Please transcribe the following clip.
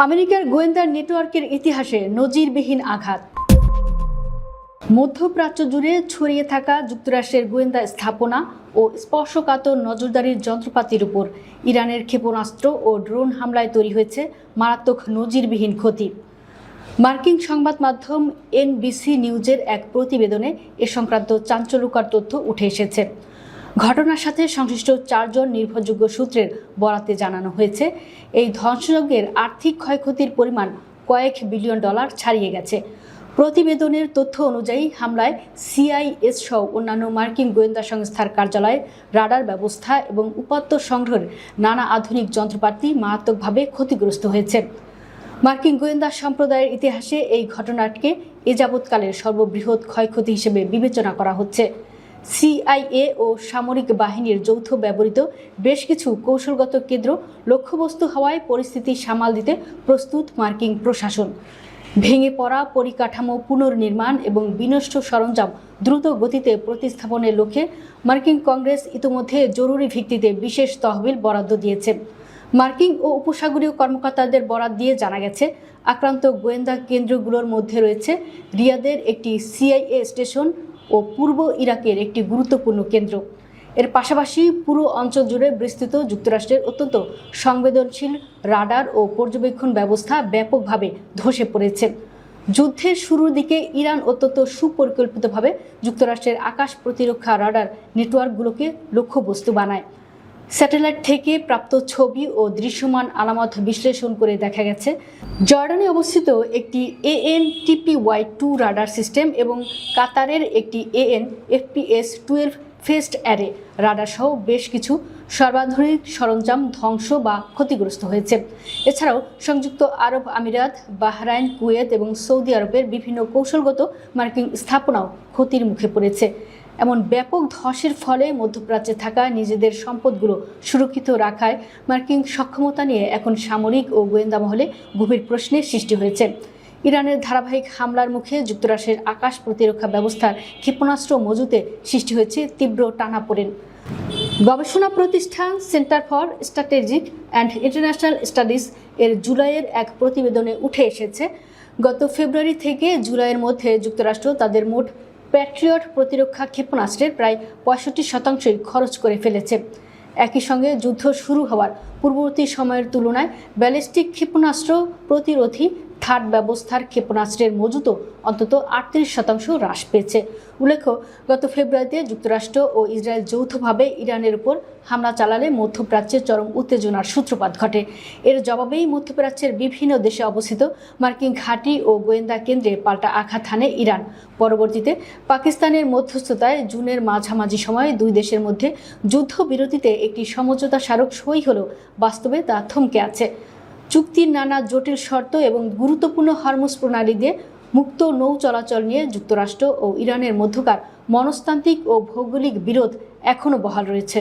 আমেরিকার গোয়েন্দা নেটওয়ার্কের ইতিহাসে নজিরবিহীন আঘাত। মধ্যপ্রাচ্য জুড়ে ছড়িয়ে থাকা যুক্তরাষ্ট্রের গোয়েন্দা স্থাপনা ও স্পর্শকাতর নজরদারির যন্ত্রপাতির উপর ইরানের ক্ষেপণাস্ত্র ও ড্রোন হামলায় তৈরি হয়েছে মারাত্মক নজিরবিহীন ক্ষতি। মার্কিন সংবাদ মাধ্যম এনবিসি নিউজের এক প্রতিবেদনে এ সংক্রান্ত চাঞ্চল্যকর তথ্য উঠে এসেছে। ঘটনার সাথে সংশ্লিষ্ট 4 জন নির্ভরযোগ্য সূত্রের বরাতে জানানো হয়েছে, এই ধ্বংসযজ্ঞের আর্থিক ক্ষয়ক্ষতির পরিমাণ কয়েক বিলিয়ন ডলার ছাড়িয়ে গেছে। প্রতিবেদনের তথ্য অনুযায়ী হামলায় সিআইএস সহ অন্যান্য মার্কিন গোয়েন্দা সংস্থার কার্যালয়ের রাডার ব্যবস্থা এবং উপাত্ত সংগ্রহের নানা আধুনিক যন্ত্রপাতি মারাত্মকভাবে ক্ষতিগ্রস্ত হয়েছে। মার্কিন গোয়েন্দা সম্প্রদায়ের ইতিহাসে এই ঘটনাকে এ যাবৎকালের সর্ববৃহৎ ক্ষয়ক্ষতি হিসেবে বিবেচনা করা হচ্ছে। সিআইএ ও সামরিক বাহিনীর যৌথ ব্যবহৃত বেশ কিছু কৌশলগত কেন্দ্র লক্ষ্যবস্তু হওয়ায় পরিস্থিতি সামাল দিতে প্রস্তুত মার্কিন প্রশাসন। ভেঙে পড়া পরিকাঠামো পুনর্নির্মাণ এবং বিনষ্ট সরঞ্জাম দ্রুত গতিতে প্রতিস্থাপনের লক্ষ্যে মার্কিন কংগ্রেস ইতিমধ্যে জরুরি ভিত্তিতে বিশেষ তহবিল বরাদ্দ দিয়েছে। মার্কিন ও উপসাগরীয় কর্মকর্তাদের বরাত দিয়ে জানা গেছে, আক্রান্ত গোয়েন্দা কেন্দ্রগুলোর মধ্যে রয়েছে রিয়াদের একটি সিআইএ স্টেশন ও পূর্ব ইরাকের একটি গুরুত্বপূর্ণ কেন্দ্র। এর পাশাপাশি পুরো অঞ্চল জুড়ে বিস্তৃত যুক্তরাষ্ট্রের অত্যন্ত সংবেদনশীল রাডার ও পর্যবেক্ষণ ব্যবস্থা ব্যাপকভাবে ধসে পড়েছে। যুদ্ধের শুরুর দিকে ইরান অত্যন্ত সুপরিকল্পিতভাবে যুক্তরাষ্ট্রের আকাশ প্রতিরক্ষা রাডার নেটওয়ার্কগুলোকে লক্ষ্যবস্তু বানায়। স্যাটেলাইট থেকে প্রাপ্ত ছবি ও দৃশ্যমান আলামত বিশ্লেষণ করে দেখা গেছে, জর্ডানে অবস্থিত একটি AN/TPY-2 রাডার সিস্টেম এবং কাতারের একটি AN/FPS-12 ফেসড অ্যারে রাডার সহ বেশ কিছু সর্বাধুনিক সরঞ্জাম ধ্বংস বা ক্ষতিগ্রস্ত হয়েছে। এছাড়াও সংযুক্ত আরব আমিরাত, বাহরাইন, কুয়েত এবং সৌদি আরবের বিভিন্ন কৌশলগত মার্কিন স্থাপনাও ক্ষতির মুখে পড়েছে। এমন ব্যাপক ধসের ফলে মধ্যপ্রাচ্যে থাকা নিজেদের সম্পদগুলো সুরক্ষিত রাখায় মার্কিন সক্ষমতা নিয়ে এখন সামরিক ও গোয়েন্দা মহলে গভীর প্রশ্নের সৃষ্টি হয়েছে। ইরানের ধারাবাহিক হামলার মুখে যুক্তরাষ্ট্রের আকাশ প্রতিরক্ষা ব্যবস্থার ক্ষেপণাস্ত্র মজুতে সৃষ্টি হয়েছে তীব্র টানাপোড়েন। গবেষণা প্রতিষ্ঠান centre for strategic and international studies এর জুলাইয়ের এক প্রতিবেদনে উঠে এসেছে, গত ফেব্রুয়ারি থেকে জুলাইয়ের মধ্যে যুক্তরাষ্ট্র তাদের মোট প্যাট্রিয়ট প্রতিরক্ষা ক্ষেপণাস্ত্রের প্রায় 65% খরচ করে ফেলেছে। একই সঙ্গে যুদ্ধ শুরু হওয়ার পূর্ববর্তী সময়ের তুলনায় ব্যালিস্টিক ক্ষেপণাস্ত্র প্রতিরোধী থার্ড ব্যবস্থার ক্ষেপণাস্ত্রের মজুতও অন্তত 38% হ্রাস পেয়েছে। উল্লেখ্য, গত ফেব্রুয়ারিতে যুক্তরাষ্ট্র ও ইসরায়েল যৌথভাবে ইরানের উপর হামলা চালালে মধ্যপ্রাচ্যে চরম উত্তেজনার সূত্রপাত ঘটে। এর জবাবেই মধ্যপ্রাচ্যের বিভিন্ন দেশে অবস্থিত মার্কিন ঘাঁটি ও গোয়েন্দা কেন্দ্রে পাল্টা আঘাত হানে ইরান। পরবর্তীতে পাকিস্তানের মধ্যস্থতায় জুনের মাঝামাঝি সময়ে দুই দেশের মধ্যে যুদ্ধবিরতিতে একটি সমঝোতা স্মারক সই হলেও বাস্তবে তা থমকে আছে। চুক্তির নানা জটিল শর্ত এবং গুরুত্বপূর্ণ হরমুজ প্রণালী দিয়ে মুক্ত নৌ চলাচল নিয়ে যুক্তরাষ্ট্র ও ইরানের মধ্যকার মনস্তান্ত্রিক ও ভৌগোলিক বিরোধ এখনও বহাল রয়েছে।